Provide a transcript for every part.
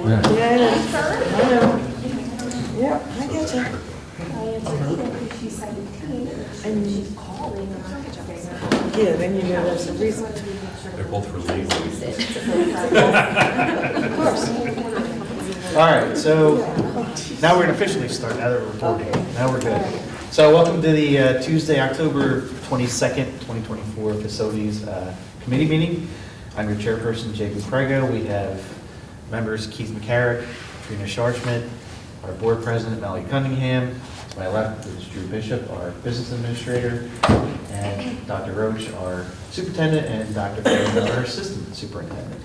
Yeah, it is. I know. Yep, I get you. She's 17 and she's calling. Yeah, then you know there's a reason. They're both for legal. Of course. All right, so now we're going to officially start, now that we're recording. Now we're good. So welcome to the Tuesday, October 22nd, 2024 Facilities Committee meeting. I'm your chairperson, Jay Buprego. We have members Keith McCarrick, Trina Scharchman, our board president, Melanie Cunningham. To my left is Drew Bishop, our business administrator, and Dr. Roach, our superintendent, and Dr. Fairman, our assistant superintendent.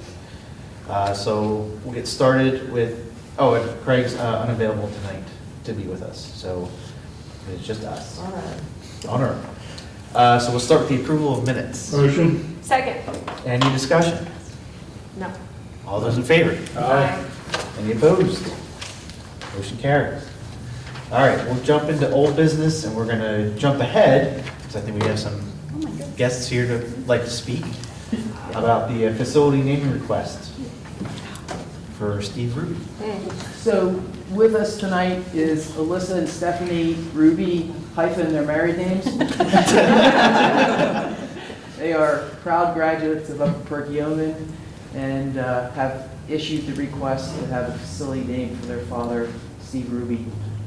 So we'll get started with, and Craig's unavailable tonight to be with us, so it's just us. All right. On our own. So we'll start with the approval of minutes. Motion. Second. Any discussion? No. All those in favor? Aye. Any opposed? Motion carries. All right, we'll jump into old business, and we're going to jump ahead, because I think we have some guests here to like to speak about the facility naming request for Steve Ruby. So with us tonight is Alyssa and Stephanie Ruby, hyphen their married names. They are proud graduates of Upper Perkiomen and have issued the request to have a facility named for their father, Steve Ruby.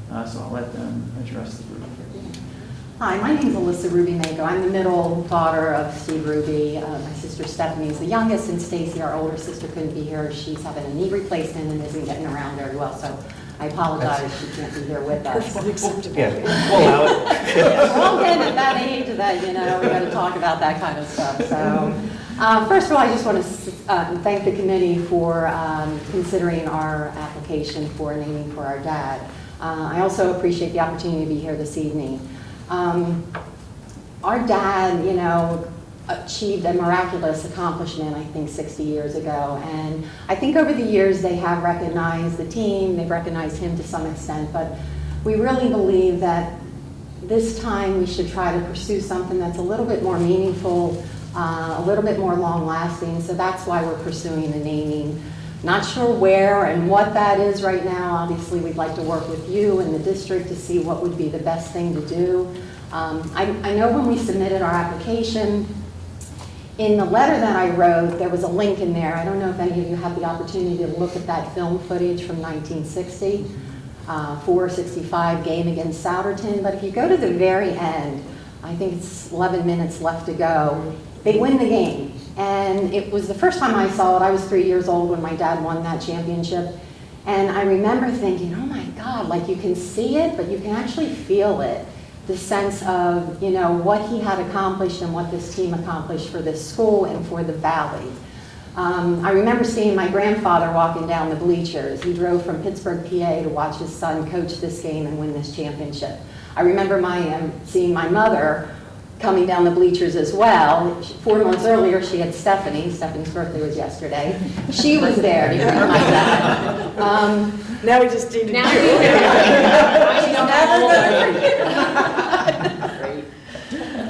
So I'll let them address the group. Hi, my name is Alyssa Ruby Mako. I'm the middle daughter of Steve Ruby. My sister Stephanie is the youngest, and Stacy, our older sister, couldn't be here. She's having a knee replacement and isn't getting around very well, so I apologize she can't be here with us. Perfectly acceptable. Yeah, we'll allow it. We're all getting at that age that, we got to talk about that kind of stuff. So, first of all, I just want to thank the committee for considering our application for naming for our dad. I also appreciate the opportunity to be here this evening. Our dad, achieved a miraculous accomplishment, I think, 60 years ago. And I think over the years they have recognized the team, they've recognized him to some extent, but we really believe that this time we should try to pursue something that's a little bit more meaningful, a little bit more long-lasting. So that's why we're pursuing the naming. Not sure where and what that is right now. Obviously, we'd like to work with you and the district to see what would be the best thing to do. I know when we submitted our application, in the letter that I wrote, there was a link in there. I don't know if any of you had the opportunity to look at that film footage from 1960, 465 game against Souderton. But if you go to the very end, I think it's 11 minutes left to go, they win the game. And it was the first time I saw it. I was 3 years old when my dad won that championship. And I remember thinking, oh my God, like you can see it, but you can actually feel it. The sense of, what he had accomplished and what this team accomplished for this school and for the Valley. I remember seeing my grandfather walking down the bleachers. He drove from Pittsburgh, PA to watch his son coach this game and win this championship. I remember seeing my mother coming down the bleachers as well. 4 months earlier, she had Stephanie. Stephanie's birthday was yesterday. She was there to greet my dad. Now we just need to Now do we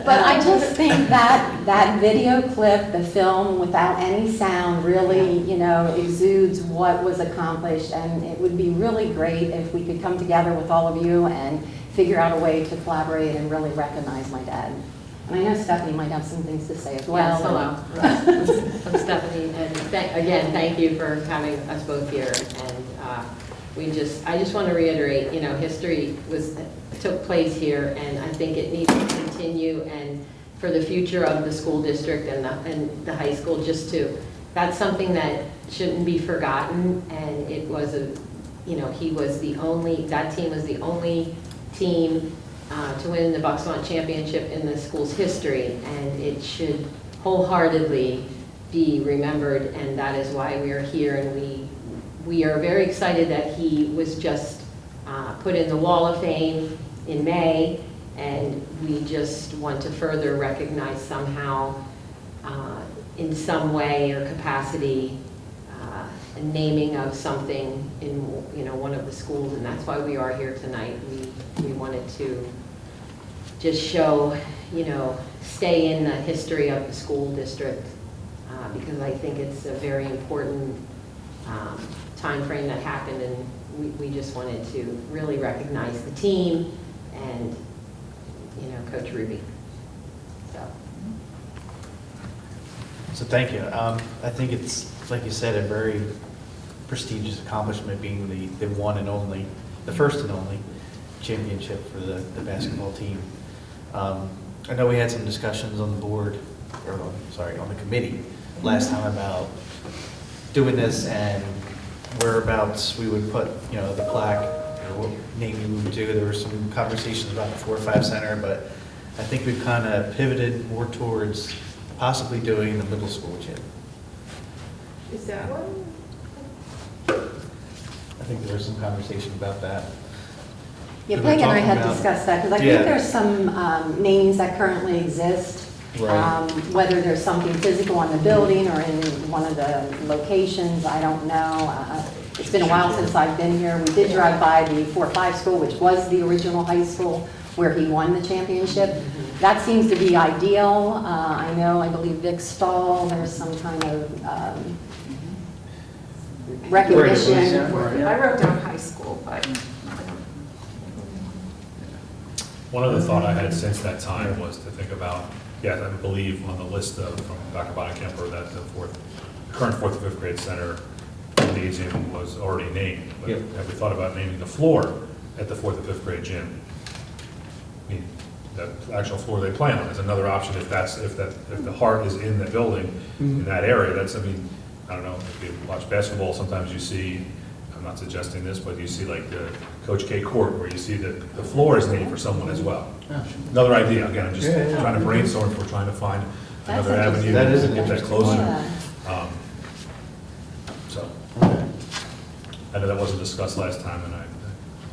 But I just think that video clip, the film, without any sound, really, exudes what was accomplished. And it would be really great if we could come together with all of you and figure out a way to collaborate and really recognize my dad. And I know Stephanie might have some things to say as well. Yes, hello. I'm Stephanie, and again, thank you for having us both here. And I just want to reiterate, history took place here, and I think it needs to continue, and for the future of the school district and the high school, that's something that shouldn't be forgotten. And it was that team was the only team to win the Bucksmont Championship in the school's history, and it should wholeheartedly be remembered, and that is why we are here. And we are very excited that he was just put in the Wall of Fame in May, and we just want to further recognize somehow, in some way or capacity, a naming of something in one of the schools, and that's why we are here tonight. We wanted to just show, stay in the history of the school district, because I think it's a very important timeframe that happened, and we just wanted to really recognize the team and, you know, Coach Ruby. So, So thank you. I think it's, like you said, a very prestigious accomplishment being the one and only, the first and only championship for the basketball team. I know we had some discussions on the board, or on the committee last time about doing this and whereabouts we would put, you know, the plaque, or what naming we would do. There were some conversations about the 4-5 center, but I think we've kind of pivoted more towards possibly doing the middle school gym. Is that one? I think there was some conversation about that. Yeah, We were Peg and I talking had about- discussed that, because I Yeah. think there's some names that currently exist. Right. Whether there's something physical on the building or in one of the locations, I don't know. It's been a while since I've been here. We did drive by the 4-5 school, which was the original high school where he won the championship. That seems to be ideal. I know, I believe Vic Stahl, there's some kind of recognition. I wrote down high school, but One other thought I had since that time was to think about, yes, I believe on the list of, from Dr. Bonnekamper, that the current fourth and fifth grade center gym was already named. But Yep. have we thought about naming the floor at the fourth and fifth grade gym? I mean, the actual floor they play on is another option if the heart is in the building, in that area. That's, I mean, I don't know, if you watch basketball, sometimes you see, I'm not suggesting this, but you see like the Coach K court where you see that the floor is named for someone as well. Another idea, again, I'm just trying to brainstorm if we're trying to find That's another avenue interesting. That is to an get that interesting closer. Yeah. So, Okay. I know that wasn't discussed last time, and I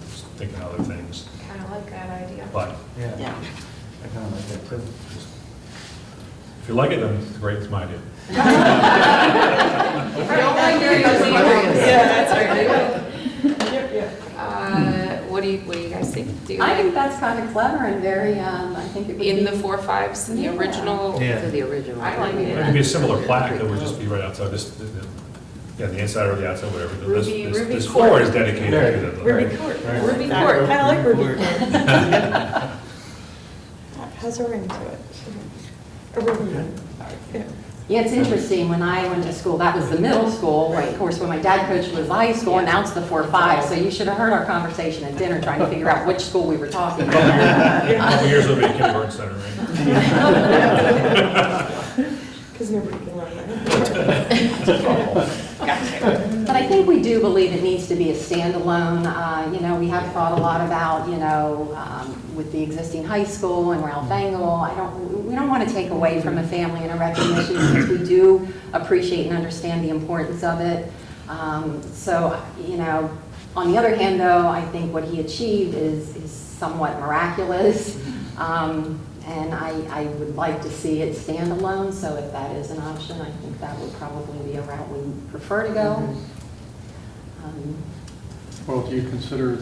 was thinking other things, kind of like that idea. but Yeah. I kind of like that too. if you like it, then it's great, it's my idea. Yeah, that's right. What do you guys think? Do you I like think that's kind of clever and very, I think it would in be. the 4-5s, the Yeah. original? Yeah. to the original. I like it. It could be a similar plaque that would just be right outside this, yeah, the inside or the outside, whatever. Ruby This Court. floor is dedicated to the. Ruby Court. Right. Ruby I Court. kind of like Ruby Court. Has a ring to it. A Ruby. Yeah. Yeah, it's interesting, when I went to school, that was the middle school, right? Of course, when my dad coached was the high school, and now it's the 4-5, so you should have heard our conversation at dinner trying to figure out which school we were talking about. A couple years it'll be a kindergarten center, right? Because nobody can learn that. But I think we do believe it needs to be a standalone. You know, we have thought a lot about, you know, with the existing high school and Ralph Engel, we don't want to take away from a family and a recognition, because we do appreciate and understand the importance of it. So, you know, on the other hand, though, I think what he achieved is somewhat miraculous. And I would like to see it standalone, so if that is an option, I think that would probably be a route we prefer to go. Well, do you consider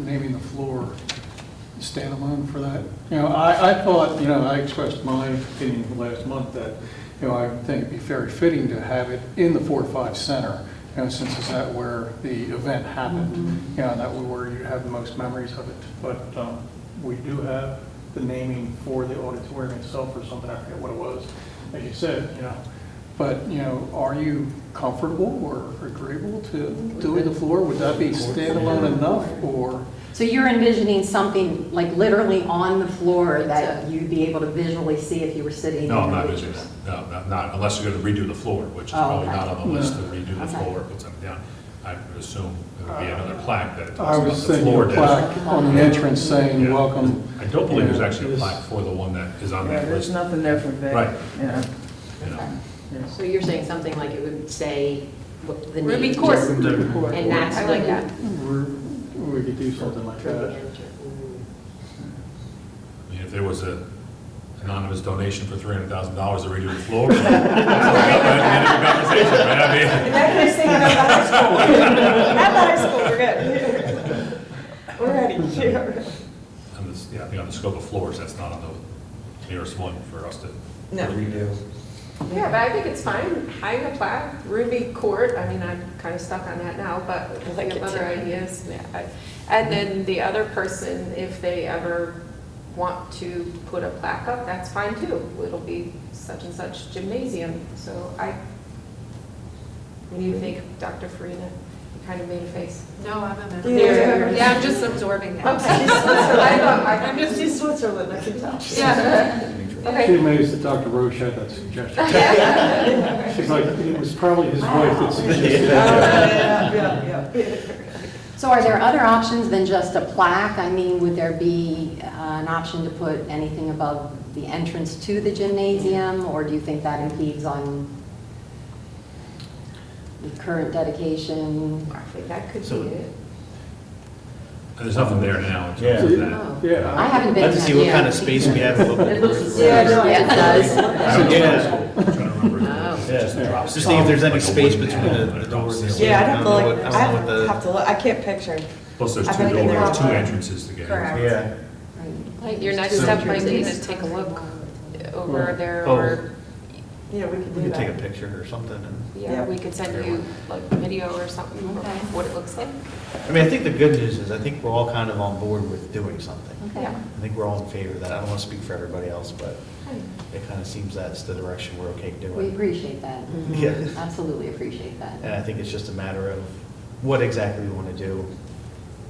naming the floor standalone for that? You know, I thought, you know, I expressed my opinion last month that, you know, I think it'd be very fitting to have it in the 4-5 center, you know, since it's that where the event happened, you know, that was where you have the most memories of it. But we do have the naming for the auditorium itself or something, I forget what it was, as you said, you know. But, you know, are you comfortable or agreeable to doing the floor? Would that be standalone enough, or? So you're envisioning something like literally on the floor that you'd be able to visually see if you were sitting in the No, I'm not bleachers? visiting that. No, not unless you're going to redo the floor, which is Oh, probably okay. not on the list to redo the Okay. floor, put something down. I would assume it would be another plaque that I talks about was the thinking floor. a plaque on the entrance saying, Yeah. welcome. I don't believe there's actually a plaque for the one that is on Yeah, that there's list. nothing there for Vic. Right. Yeah. You know. Yeah. So you're saying something like it would say what the name. Ruby Court. just- And that's I like like that. We could do something like Ruby that. Enter. I mean, if there was an anonymous donation for $300,000 to redo the floor, that's a conversation, right? I mean, In that case, think about the high school. At the high school, we're good. We're ready. on this, yeah, I think on the scope of floors, that's not on the nearest one for us to. No. Redo. Yeah, but I think it's fine. I have a plaque, Ruby Court, I mean, I'm kind of stuck on that now, but if like you have it other too. ideas, yeah. And then the other person, if they ever want to put a plaque up, that's fine too. It'll be such and such gymnasium, so what do you think, Dr. Farina? You kind of made a face. No, I'm a member. Yeah, I'm just absorbing that. Okay. I'm just in Switzerland, I can tell. Yeah. She's Okay. amazed that Dr. Roche had that suggestion. She's like, it was probably his wife that suggested that. So are there other options than just a plaque? I mean, would there be an option to put anything above the entrance to the gymnasium? Or do you think that impedes on the current dedication? I think that could So- be it. There's nothing there now in terms Yeah. of that. Oh. Yeah. I haven't been. Let's see what yeah. kind of space we have. It looks- Yeah, no, it does. I don't Yeah. know. I'm trying to remember. Oh. It just Yeah. drops Just see if there's any like a space wooden between pad the and it doors. drops Yeah, I'd down. have to look, I don't know what have to look, I can't picture. Plus there's I've two been in there doors, two all- entrances to get in. Correct. Yeah. Like, your next So- step might be to take a look over there, Oh. or, Yeah, we could We do could take a that. picture or something and. yeah, we could send you like video or something of Okay. what it looks like. I mean, I think the good news is I think we're all kind of on board with doing something. Okay. Yeah. I think we're all in favor of that. I don't want to speak for everybody else, but it kind of seems that's the direction we're okay We doing. appreciate that. Yeah. Absolutely appreciate that. And I think it's just a matter of what exactly we want to do.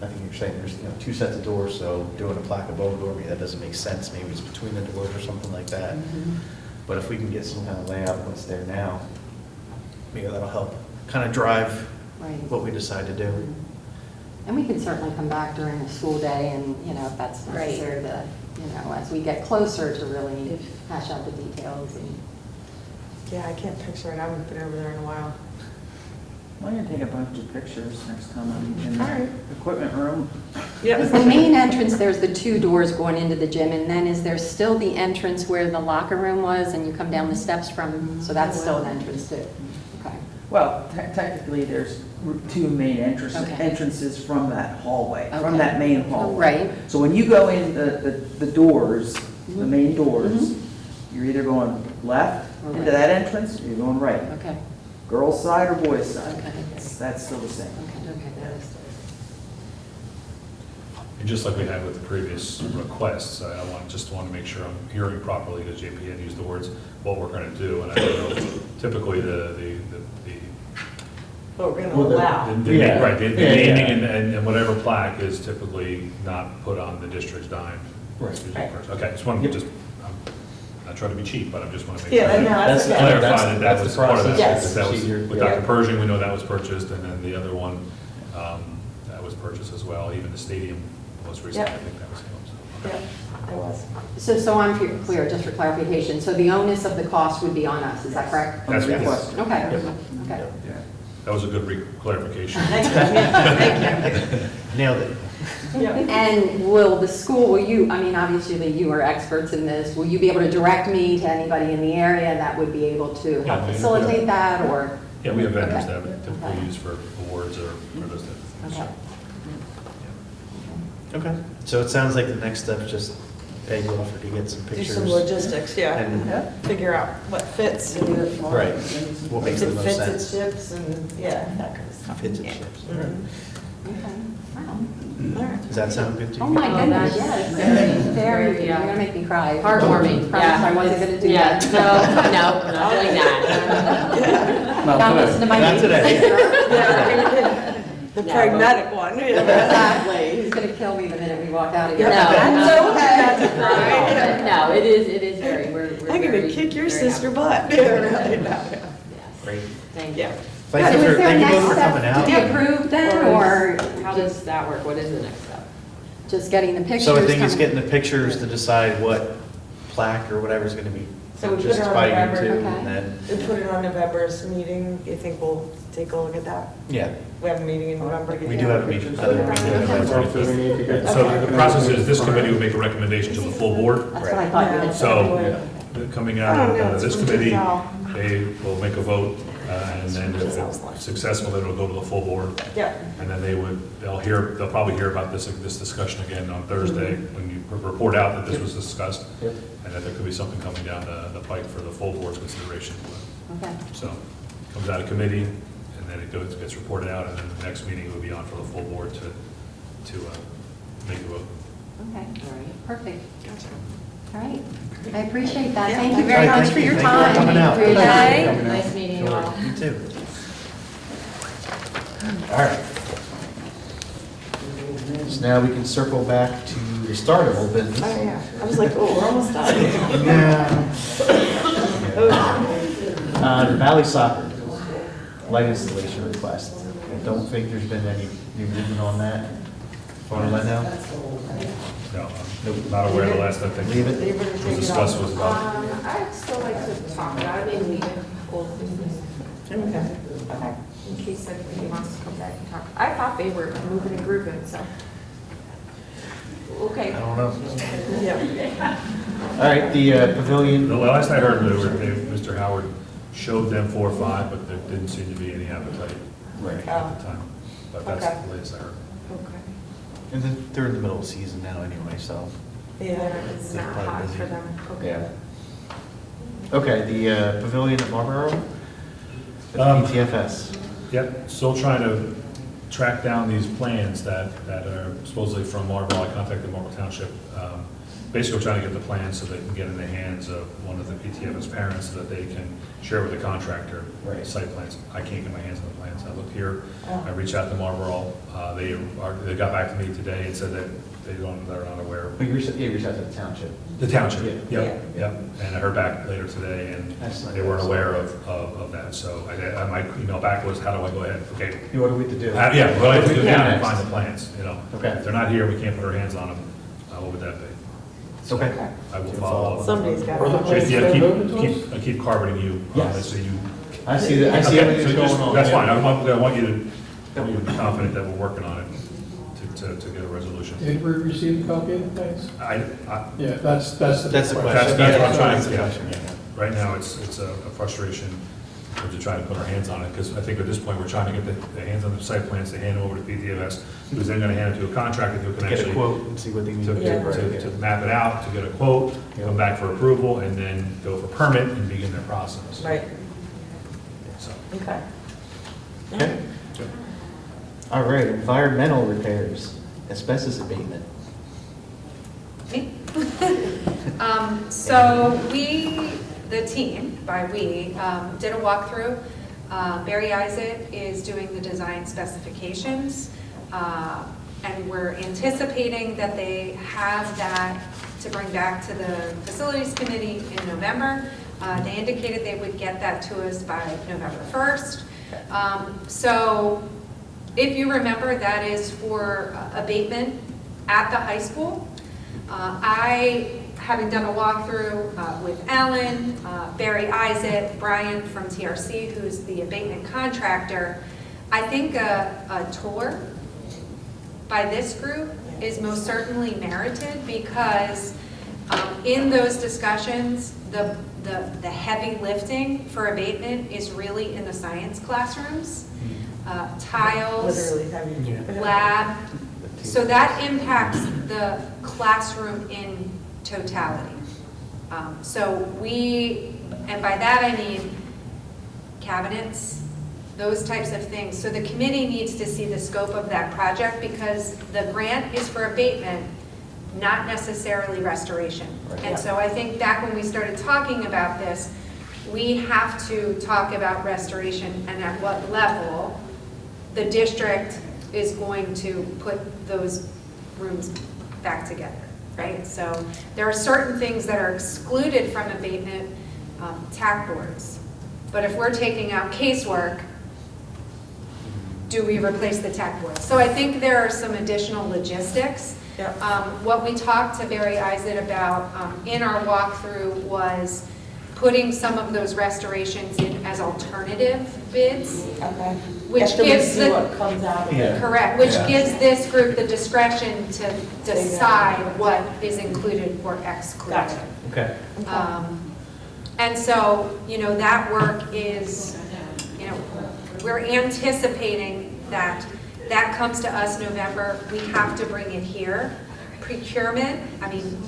I think you're saying there's, two sets of doors, so doing a plaque above a door, maybe that doesn't make sense. Maybe it's between the doors or something like that. Mhm. But if we can get some kind of layout of what's there now, maybe that'll help kind of drive Right. what we decide to do. And we can certainly come back during the school day and, if that's Right. necessary to, as we get closer to really hash out the details and. Yeah, I can't picture it, I haven't been over there in a while. Well, I'm gonna take a bunch of pictures next time I'm in All right. the equipment room. Is the main entrance, there's the two doors going into the gym, and then is there still the entrance where the locker room was and you come down the steps from, so that's still an entrance too? Okay. Well, technically, there's two main Okay. entrances from that hallway, Okay. from that main hallway. Right. So when you go in the doors, the main doors, Mhm. you're either going left Or into right. that entrance, or you're going right. Okay. Girls' side or boys' side? Okay. That's still the same. Okay, that is. And just like we had with the previous requests, I just want to make sure I'm hearing properly, because JP had used the words, what we're going to do. And I don't know, typically But we're gonna Well, allow. Yeah. right, the Yeah, yeah. naming and whatever plaque is typically not put on the district's dime. Right. Excuse me, first. Okay, just want to Yep. just, I'm not trying to be cheap, but I just want to make Yeah, sure. no, that's okay. Clarify That's- that that that's was the part of process. that. Yes. That was, Procedure. with Yeah. Dr. Pershing, we know that was purchased, and then the other one, that was purchased as well, even the stadium most recently, I Yep. think that was him. So, Yeah, okay. it was. So I'm clear, just for clarification, so the onus of the cost would be on us, is that correct? That's Yes. request. Okay, Yep. okay. Yeah. That was a good clarification. Nailed it. Yeah. And will the school, obviously you are experts in this, will you be able to direct me to anybody in the area that would be able to help Yeah, we- facilitate that, or? Yeah, we have vendors Okay. that we typically Okay. use for awards or for those type of things. Okay. Okay. So it sounds like the next step is just pay you offer to get some Do pictures. some logistics, yeah. And- Figure out what fits and Right. What if makes it the most fits its sense. ships and, yeah, that kind of stuff. Fits its Yeah. ships. Mhm. Okay. Wow. All right. Does that sound good to you? Oh my Oh, goodness, that's yes, very, very, you're yeah. gonna make me cry. Heartwarming, Promise yeah. I wasn't gonna do Yeah, that. no, not doing that. Not Don't today. listen to my Not baby today. sister. Yeah, the No. pragmatic one. Exactly, he's gonna kill me the minute we walk out of here. No, That's no. okay. But No, it is very, we're I'm gonna very- kick your very sister happy. butt. Yeah, really, no. Yes. Great. Thank you. Yeah. Thank you Good. for, Is there a thank you next both for step coming out. to be approved then, or How does that work? What is the next step? just getting the pictures? So I think it's coming- getting the pictures to decide what plaque or whatever's gonna be. So we put Just it on by November. YouTube, Okay. and then, We put it on November's meeting. You think we'll take a look at that? yeah, We have a meeting in November. we do have a meeting. Another meeting in So November. if we need to get- So the process is, this committee would make a recommendation to the full board. That's what I thought you had said. So, coming out of this committee, No. they will make a vote And then if it's successful, then it'll go to the full board. Yeah. And then they'll probably hear about this discussion again on Thursday, when you report out that this was discussed, Yep. and that there could be something coming down the pike for the full board's consideration. Okay. So, comes out of committee, and then it gets reported out, and then the next meeting will be on for the full board to make a vote. Okay, All right. perfect. All right, I appreciate that. Yeah. Thank you very All right, much thank for you. your Thank you time. for coming out. For your Bye. time. Nice meeting you all. You too. All right. So now we can circle back to the start of old business. Oh, yeah. I was like, oh, we're almost done. The Valley Soccer light installation request. I don't think there's been any new movement on that. As far as I know. No, I'm not aware of the last, I think, Leave it. was discussed was about, I'd still like to talk about it, maybe leave it old business, Okay. okay, in case anybody wants to come back and talk. I thought they were moving and grooving, so. I Okay. don't know. Yeah. All right, the pavilion. the last I heard, Mr. Howard showed them 4 or 5, but there didn't seem to be any appetite Right. at the time. But that's Okay. the latest I heard. Okay. And then they're in the middle of season now anyway, so. Yeah. It's They're not probably hot busy. for them, okay. Yeah. Okay, the pavilion at Marlboro? At the Um, PTFS. Yep, still trying to track down these plans that are supposedly from Marlboro. I contacted Marlboro Township. Basically trying to get the plans so they can get in the hands of one of the PTFS parents so that they can share with the contractor Right. site plans. I can't get my hands on the plans. I looked here, Oh. I reached out to Marlboro. They got back to me today and said that they're not aware. But you reached out to the township. The township, Yeah. yep, yep. And I heard back later today, and Excellent. they weren't aware of that. So my email back was, how do I go ahead? Okay, What are we to do? yeah, well, I have to go Yeah. down and find the plans, you know. Okay. If they're not here, we can't put our hands on them, what would that be? Okay. I will follow up. Somebody's got Are the it. plans Yeah, still moving to us? I keep carboning you, Yes. so you. I see that, I see Okay, everything so that's just- going on. That's fine, Yeah. I want you to be confident that we're working on it to get a resolution. Did we receive a copy of the plans? I, Yeah, that's the That's the question. question. that's what I'm Yeah, trying that's to the get. question, yeah. Right now, it's a frustration to try to put our hands on it, because I think at this point, we're trying to get the hands on the site plans to hand over to PTFS, who's then gonna hand it to a contractor who can Get a actually quote and see what they need to, to do. Yeah. to map it out, to get a quote, come back for approval, and then go for permit and begin their process. Right, So, okay. Okay. All right, environmental repairs, asbestos abatement. So we, the team, by we, did a walkthrough. Barry Isaac is doing the design specifications, and we're anticipating that they have that to bring back to the facilities committee in November. They indicated they would get that to us by November 1st. So if you remember, that is for abatement at the high school. I, having done a walkthrough with Alan, Barry Isaac, Brian from TRC, who's the abatement contractor, I think a tour by this group is most certainly merited, because in those discussions, the heavy lifting for abatement is really in the science classrooms, tiles, Literally heavy. lab. So that impacts the classroom in totality. So we, and by that I mean cabinets, those types of things. So the committee needs to see the scope of that project, because the grant is for abatement, not necessarily restoration. And so I think back when we started talking about this, we have to talk about restoration and at what level the district is going to put those rooms back together, right? So there are certain things that are excluded from abatement, tack boards. But if we're taking out casework, do we replace the tack boards? So I think there are some additional logistics. Yep. What we talked to Barry Isaac about in our walkthrough was putting some of those restorations in as alternative bids, Okay. which After we gives see the, what comes out of Yeah. it. correct, which Yeah. gives this group the discretion to decide what is included or excluded. Gotcha. Okay. And so, that work is, we're anticipating that that comes to us November, we have to bring it here. Procurement, I mean,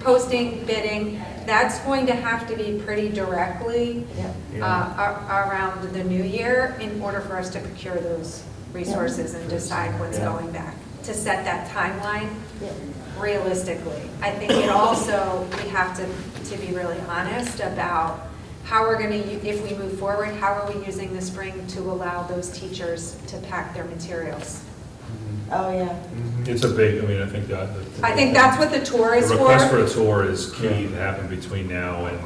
posting, bidding, that's going to have to be pretty directly around the new year in order for us to procure those resources and decide what's going back, to set that timeline realistically. I think it also, we have to be really honest about how we're going to, if we move forward, how are we using the spring to allow those teachers to pack their materials? Oh, yeah. It's a big, I mean, I think that. I think that's what the tour is The for. request for a tour is key to happen between now and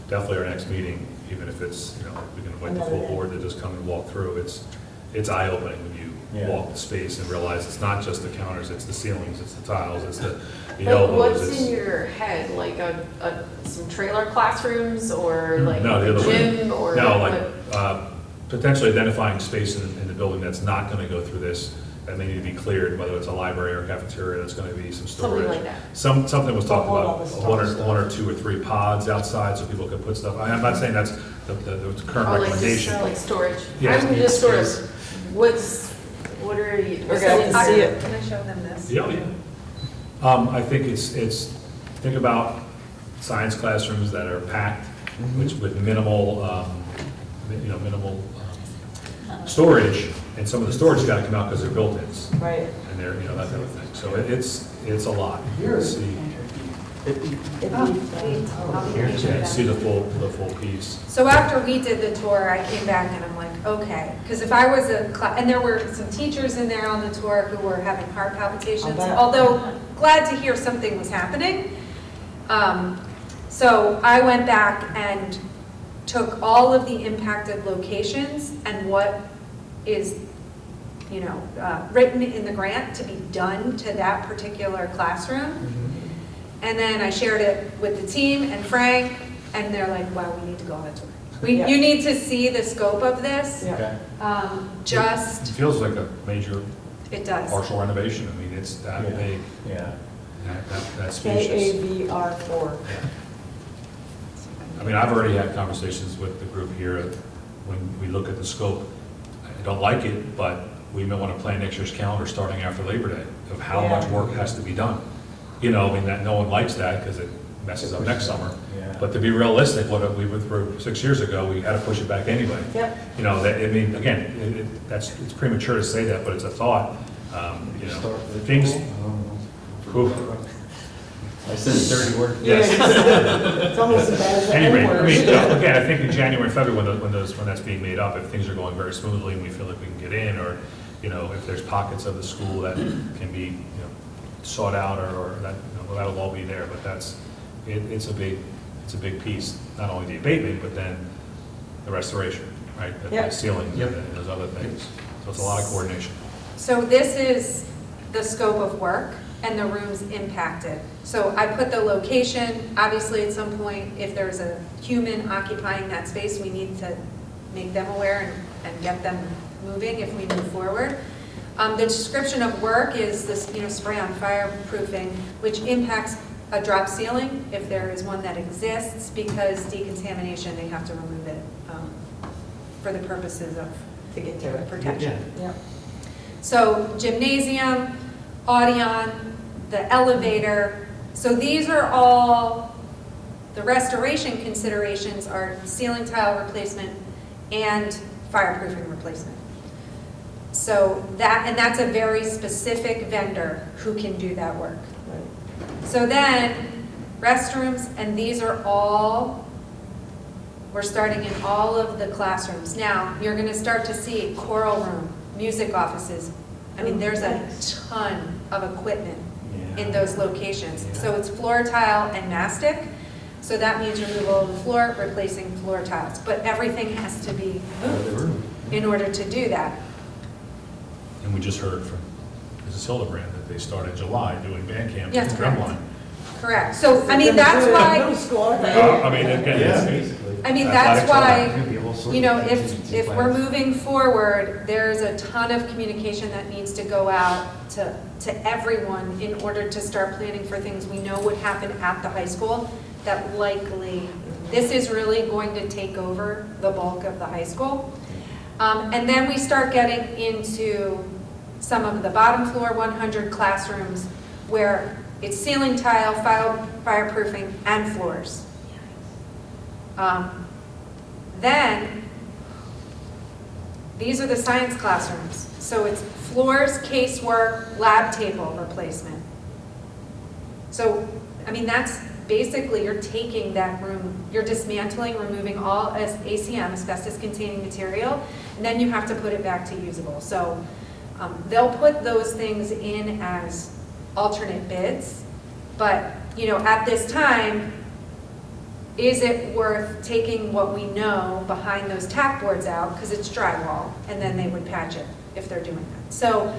definitely our next meeting, even if it's, we can invite the full board to just come and walk through. It's eye-opening when you walk the space and realize it's not just the counters, it's the ceilings, it's the tiles, it's the elbows. What's in your head, like some trailer classrooms or like No, the a other way. gym or? No, what? like potentially identifying space in the building that's not going to go through this, that may need to be cleared, whether it's a library or cafeteria, that's going to be some storage. Something like that. Something was talked Hold all about, the stuff. one or two or three pods outside so people could put stuff. I'm not saying that's the current Or like recommendation. just like storage? Yes, I'm just sort yes. of, what are you? We're going to see it. Can I show them this? Yeah, I think think about science classrooms that are packed, which with minimal, minimal storage, and some of the storage got to come out because they're built-ins, Right. and they're, that type of thing. So it's a lot. See, see the full piece. So after we did the tour, I came back and I'm like, okay, because if I was and there were some teachers in there on the tour who were having heart palpitations, I'll bet. although glad to hear something was happening. So I went back and took all of the impacted locations and what is, written in the grant to be done to that particular classroom. And then I shared it with the team and Frank, and they're like, wow, we need to go on a tour. You need to see the scope of this. Yeah. Okay. It feels like a major It does. partial renovation. I mean, it's that big, Yeah. that spacious. KAVR4. I mean, I've already had conversations with the group here. When we look at the scope, I don't like it, but we may want to plan next year's calendar starting after Labor Day of how much work has to be done. I mean, that no one likes that because it messes up next summer. Yeah. But to be realistic, what we went through 6 years ago, we had to push it back anyway. Yep. Again, it's premature to say that, but it's a thought. Things. Who? I said a dirty word. Yes. It's almost as bad as the Anyway, N-word. again, I think in January and February, when that's being made up, if things are going very smoothly and we feel like we can get in, or, if there's pockets of the school that can be, sought out, or that, that'll all be there, but it's a big piece, not only the abatement, but then the restoration, right? The ceiling and those other things. So it's a lot of coordination. So this is the scope of work and the rooms impacted. So I put the location, obviously at some point, if there's a human occupying that space, we need to make them aware and get them moving if we move forward. The description of work is this, spray on fireproofing, which impacts a drop ceiling if there is one that exists, because decontamination, they have to remove it for the purposes of To get to it. protection. Yeah. So gymnasium, Audion, the elevator. So these are all, the restoration considerations are ceiling tile replacement and fireproofing replacement. So that's a very specific vendor who can do that work. So then restrooms, and these are all, we're starting in all of the classrooms. Now, you're going to start to see choral room, music offices. I mean, there's a ton of equipment in those locations. So it's floor tile and mastic. So that means removal of the floor, replacing floor tiles. But everything has to be moved in order to do that. And we just heard from Mrs. Hildebrand that they start in July doing band camp Yes, in correct. Drumline. Correct. So, I mean, that's why, Middle school, aren't they? I mean, again, basically. I mean, that's why, There's gonna be a whole sort of contingency if we're plans. moving forward, there's a ton of communication that needs to go out to everyone in order to start planning for things we know would happen at the high school that likely, this is really going to take over the bulk of the high school. And then we start getting into some of the bottom floor 100 classrooms where it's ceiling tile, fireproofing, and floors. Then, these are the science classrooms. So it's floors, casework, lab table replacement. So, I mean, that's basically, you're taking that room, you're dismantling, removing all ACM, asbestos-containing material, and then you have to put it back to usable. So they'll put those things in as alternate bids, but, you know, at this time, is it worth taking what we know behind those tack boards out, because it's drywall, and then they would patch it if they're doing that. So,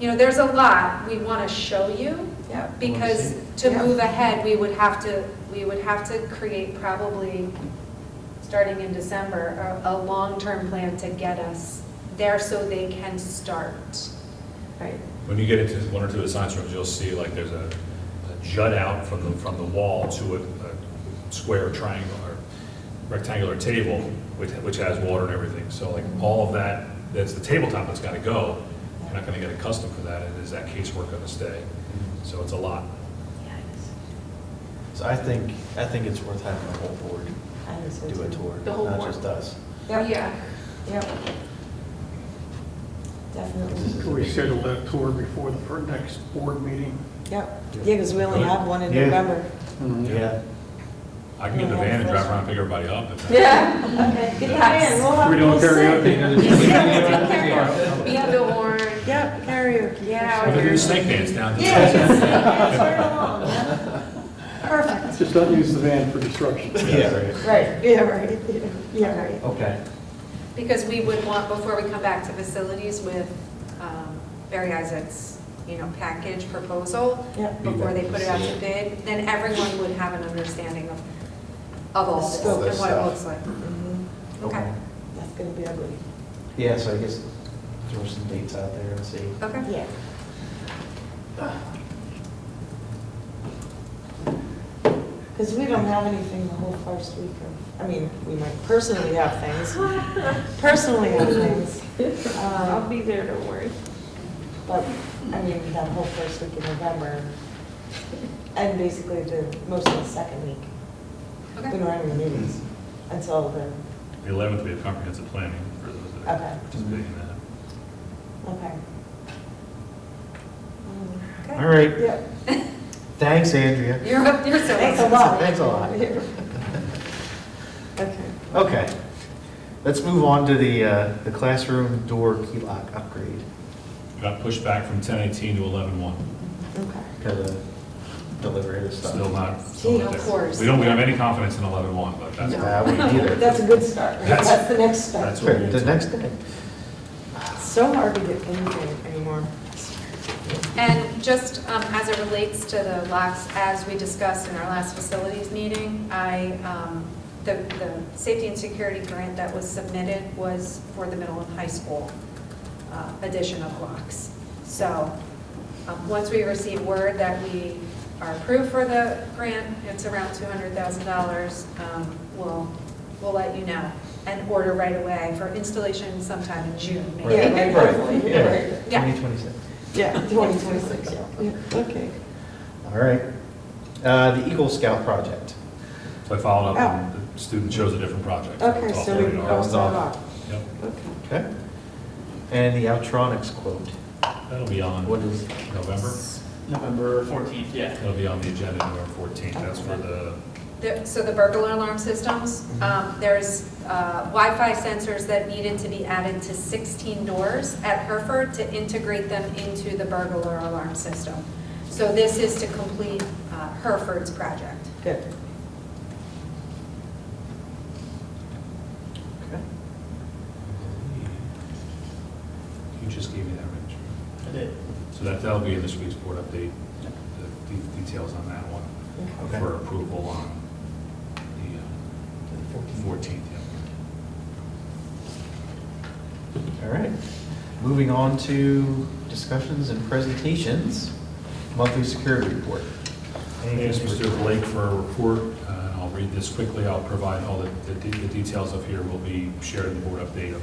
you know, there's a lot we want to show you, Yeah. because to move ahead, we would have to create probably, starting in December, a long-term plan to get us there so they can start. Right. When you get into one or two of the science rooms, you'll see like there's a jut out from the wall to a square, triangle, or rectangular table, which has water and everything. So like all of that, that's the tabletop that's got to go. You're not going to get accustomed to that, and is that casework going to stay? So it's a lot. So I think it's worth having the whole board I think so do a too. tour, The whole not board. just us. Yep. Yeah. Yep. Definitely. Could we schedule that tour before the next board meeting? Yep. Yeah, because we only have one in Yeah. November. Yeah. I can get the van and drive around and pick everybody up. if that- Yeah. Okay. Get that in. We'll have. We don't we'll sing. karaoke. Be on the horn. Yep, karaoke. Yeah, We're going to do a snake dance down to Yeah, just right along, yeah. Perfect. Just don't use the van for destruction. Yeah, right. Right, yeah, right, yeah, right. Okay. Because we would want, before we come back to facilities with Barry Isaac's, you know, package proposal, Yep. before they put it out to bid, then everyone would have an understanding of all this Scope and of what it stuff. looks like. Mhm. Okay, That's gonna be ugly. Yeah, so I guess throw some dates out there and see. okay. Yeah. Because we don't have anything the whole first week of, I mean, we might personally have things. Personally have things. I'll be there, don't worry. But, I mean, that whole first week of November, and basically most of the second week, we Okay. don't have any meetings until the, The 11th, we have comprehensive planning for those that Okay. are participating in that. okay. Okay. All right. Yep. Thanks, Andrea. You're so Thanks a welcome. lot. Thanks a lot. Okay. Okay. Let's move on to the classroom door key lock upgrade. Got pushed back from 10/18 to 11/1. Okay. Got to deliver this stuff. Still not. Gee, of course. We don't have any confidence in 11/1, but that's. I wouldn't either. That's a good start, right? That's- That's the next step. that's what- The next day. It's so hard to get anything anymore. And just as it relates to the locks, as we discussed in our last facilities meeting, the safety and security grant that was submitted was for the middle and high school addition of locks. So once we receive word that we are approved for the grant, it's around $200,000, we'll let you know and order right away for installation sometime in June, maybe. Yeah, right, hopefully, yeah, right. Yeah. 2026. Yeah, 2026, yeah. Okay. All right. The Eagle Scout project. So I followed up, Oh. and the student chose a different project. Okay, It's off so their we can radar. cross that off. Yep, Okay. Okay. And the Outronics quote. that'll be on What is? November. November 14th, yeah. That'll be on the agenda November 14th. That's for the, So the burglar alarm systems, there's Wi-Fi sensors that needed to be added to 16 doors at Hereford to integrate them into the burglar alarm system. So this is to complete Hereford's project. Good. Okay. you just gave me that, Rich. I did. So that'll be in this week's board update, the details on that one Okay. for approval on the 14th. Yeah. All right. Moving on to discussions and presentations. Monthly security report. Thanks, Mr. Blake, for a report. I'll read this quickly. I'll provide all the details of here will be shared in the board update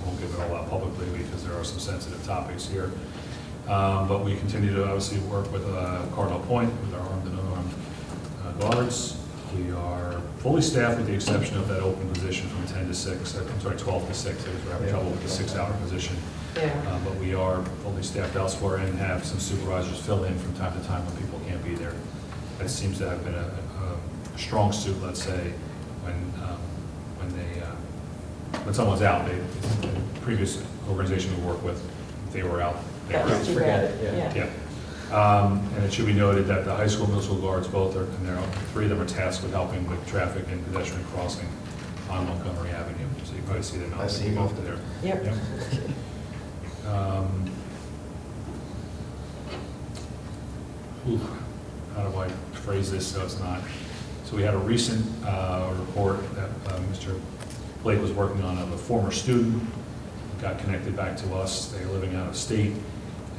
won't give it all out publicly because there are some sensitive topics here. But we continue to obviously work with Cardinal Point, with our armed and unarmed guards. We are fully staffed with the exception of that open position from 10 to 6, I'm sorry, 12 to 6, because we're having trouble with the 6-hour position. Yeah. But we are fully staffed elsewhere and have some supervisors fill in from time to time when people can't be there. That seems to have been a strong suit, let's say, when someone's out. The previous organization we worked with, they were out. They were out. Forget it, yeah. And it should be noted that the high school, middle school guards both are, and 3 of them are tasked with helping with traffic and pedestrian crossing on Montgomery Avenue. So you probably see them out. I see them both often. there. Yep. How do I phrase this so it's not, so we had a recent report that Mr. Blake was working on of a former student, got connected back to us. They're living out of state,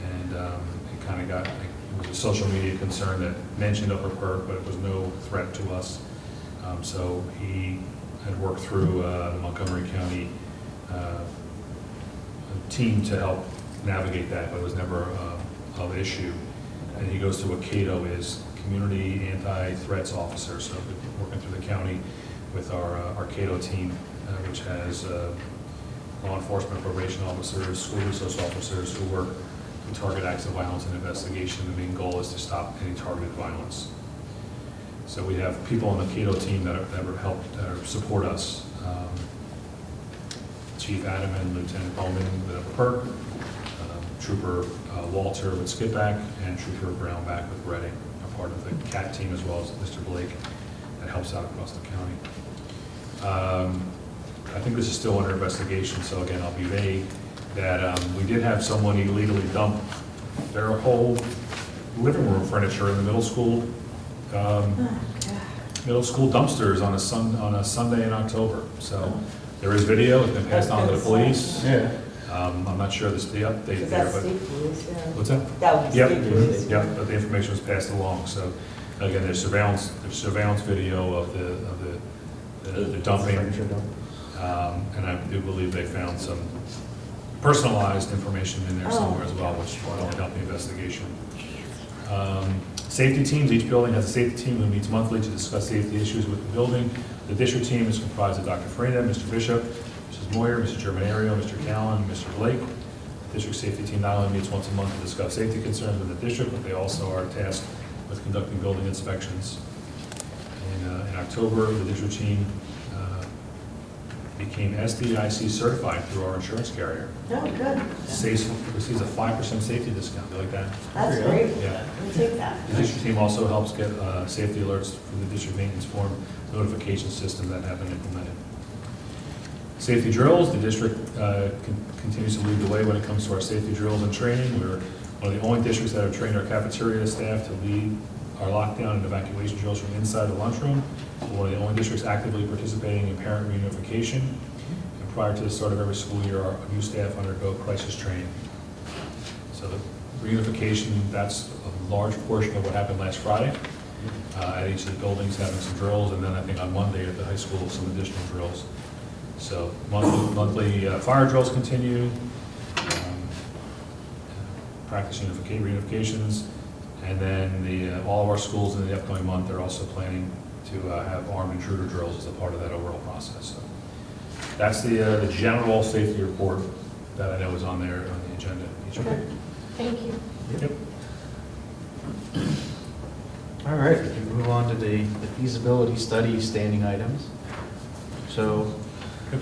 and it kind of got, it was a social media concern that mentioned Upper Perk, but it was no threat to us. So he had worked through the Montgomery County team to help navigate that, but it was never of issue. And he goes to what CATO is, Community Anti-Threats Officer, so we're working through the county with our CATO team, which has law enforcement, probation officers, school resource officers who work to target acts of violence and investigation. The main goal is to stop any targeted violence. So we have people on the CATO team that support us. Chief Adam and Lieutenant Bowman with Upper Perk, Trooper Walter with Skipback, and Trooper Brown back with Reading, are part of the CAT team, as well as Mr. Blake that helps out across the county. I think this is still under investigation, so again, I'll be vague, that we did have someone illegally dump their whole living room furniture in the middle school dumpsters on a Sunday in October. So there is video, it's been passed on to the police. Yeah. I'm not sure the update Because there, that's but. state police, yeah. What's that? That would be Yep, state police. yep, but the information was passed along, so again, there's surveillance video of the dumping. Furniture dump. And I do believe they found some personalized information in there somewhere as well, which will only help the investigation. Safety teams, each building has a safety team who meets monthly to discuss safety issues with the building. The district team is comprised of Dr. Farina, Mr. Bishop, Mrs. Moyer, Mr. Germanario, Mr. Callen, and Mr. Blake. The district safety team not only meets once a month to discuss safety concerns with the district, but they also are tasked with conducting building inspections. In October, the district team became SDIC certified through our insurance carrier. Oh, good. Receives a 5% safety discount. You like that? That's great. Yeah. We'll take that. The district team also helps get safety alerts for the district maintenance form notification system that have been implemented. Safety drills, the district continues to lead the way when it comes to our safety drills and training. We're one of the only districts that have trained our cafeteria staff to lead our lockdown and evacuation drills from inside the lunchroom. We're one of the only districts actively participating in parent reunification. And prior to the start of every school year, our new staff undergo crisis training. So the reunification, that's a large portion of what happened last Friday at each of the buildings, having some drills, and then I think on Monday at the high school, some additional drills. So monthly fire drills continue, practice reunifications, and then all of our schools in the upcoming month are also planning to have armed intruder drills as a part of that overall process. So that's the general safety report that I know is on there on the agenda. Okay. Thank you. Yep. All right, we can move on to the feasibility study standing items. So,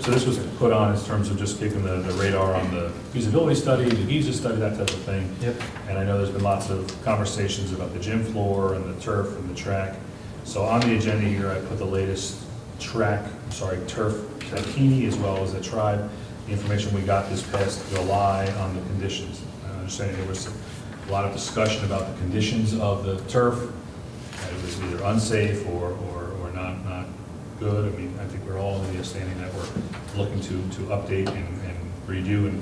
So this was put on in terms of just keeping the radar on the feasibility study, the visa study, that type of thing. yep, And I know there's been lots of conversations about the gym floor and the turf and the track. So on the agenda here, I put the latest turf at Keeney as well as the tribe. The information we got this past July on the conditions. I understand there was a lot of discussion about the conditions of the turf. That it was either unsafe or not good. I mean, I think we're all in the understanding that we're looking to update and redo in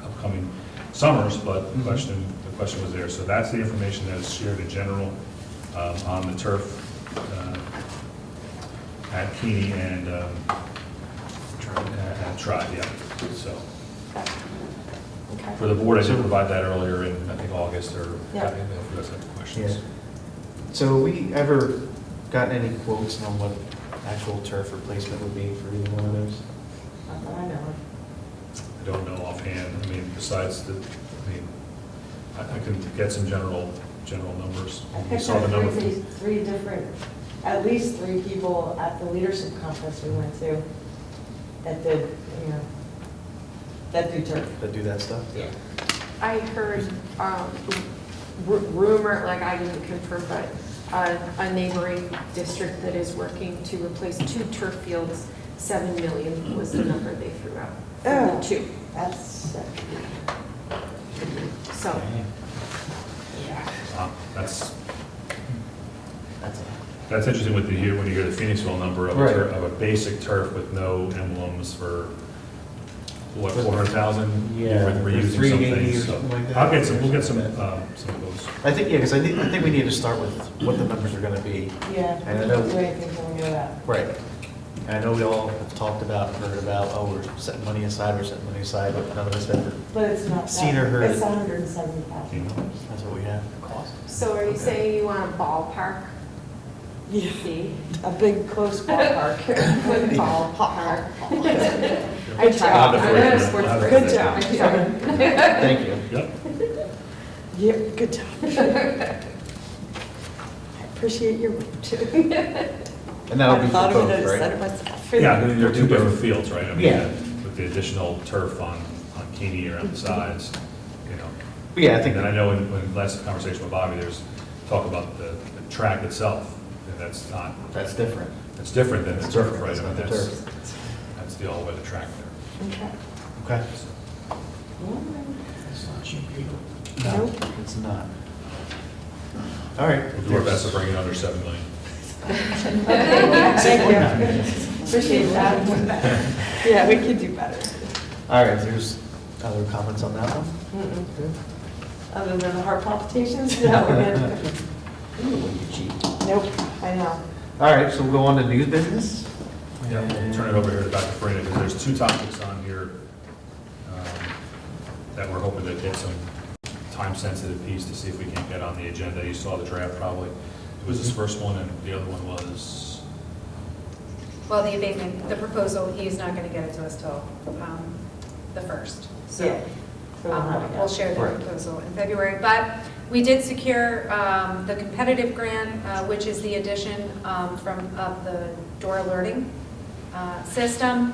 upcoming summers, but the question was there. So that's the information that is shared in general on the turf at Keeney and at tried, yeah, so. Okay. For the board, I did provide that earlier in, I think, August, or, Yeah. if you guys have questions. Yeah. So we ever gotten any quotes on what actual turf replacement would be for either one of those? Not that I know of. I don't know offhand, I mean, besides the, I can get some general numbers. I You picked saw the up number. three different, at least three people at the leadership conference we went to that did, that do turf. That do that stuff? Yeah. I heard rumor, like I didn't confirm, but a neighboring district that is working to replace 2 turf fields, 7 million was the number they threw out. For Oh. the 2. That's, So, That's, That's that's interesting with when you hear the Phoenixville number of Right. of a basic turf with no emblems for, what, 400,000? Yeah, We're or using 380 something, or so something like that. I'll get some, we'll get some of those. I think, yeah, because I think we need to start with what the numbers are gonna be. yeah, And I we know- don't do anything till we know that. Right. And I know we all have talked about, heard about, oh, we're setting money aside, but none of us ever, But it's not that. Seen or heard It's it. $170,000. that's what we have, cost. so are you saying you want a ballpark? Yeah, See? a big close ballpark. Ballpark. I I'll tried. have to I'm break not a it. sports I'll have to Good break it. job. Thank you. Yep. Yeah, good job. I appreciate your work too. And that'll be I for thought of it, I both, said it right? myself. Yeah, I mean, they're two different fields, right? I mean, Yeah. with the additional turf on Keeney around the sides, Yeah, I think, And then I know in last conversation with Bobby, there's talk about the track itself, and that's not, that's different. it's different than the That's turf, different. right? It's I mean, not the that's the all-weather track there. Okay. Okay. No, Nope. it's not. All right. We'll do our best to bring it under 7 million. Thank you. Appreciate that. Yeah, we could do better. All right, there's other comments on that one? Mm-mm. Other than the heart palpitations, no, we're good. Ooh, you cheat. Nope, I know. All right, so we'll go on to new business. Yeah, we'll turn it over here to Dr. Farina, because there's 2 topics on here that we're hoping to get some time-sensitive piece to see if we can get on the agenda. You saw the draft probably. It was this first one, and the other one was, Well, the abatement, the proposal, he's not going to get it to us till the 1st. So Yeah. So we'll have it we'll out. share the Right. proposal in February. But we did secure the competitive grant, which is the addition of the door alerting system.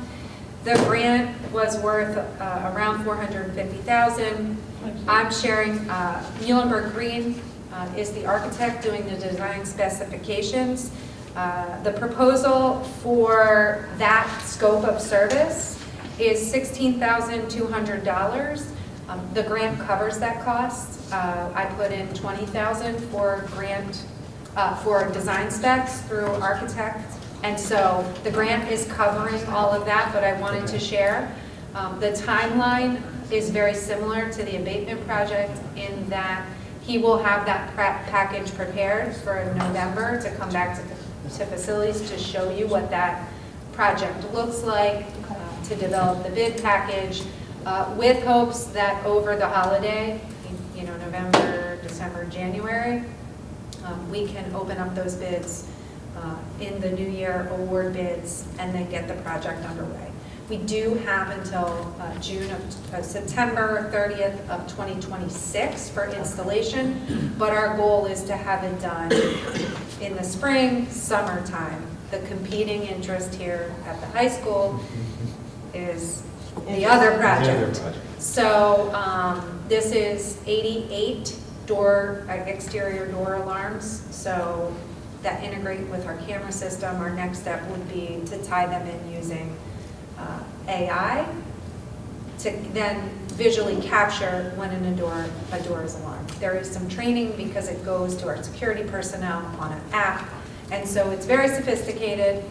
The grant was worth around $450,000. I'm sharing, Muhlenberg Green is the architect doing the design specifications. The proposal for that scope of service is $16,200. The grant covers that cost. I put in $20,000 for for design specs through architect. And so the grant is covering all of that, but I wanted to share. The timeline is very similar to the abatement project in that he will have that package prepared for November to come back to facilities to show you what that project looks like, to develop the bid package, with hopes that over the holiday, November, December, January, we can open up those bids in the new year, award bids, and then get the project underway. We do have until September 30th of 2026 for installation, but our goal is to have it done in the spring, summertime. The competing interest here at the high school is the other project. So this is 88 exterior door alarms, so that integrate with our camera system. Our next step would be to tie them in using AI to then visually capture when a door is alarmed. There is some training because it goes to our security personnel on an app, and so it's very sophisticated.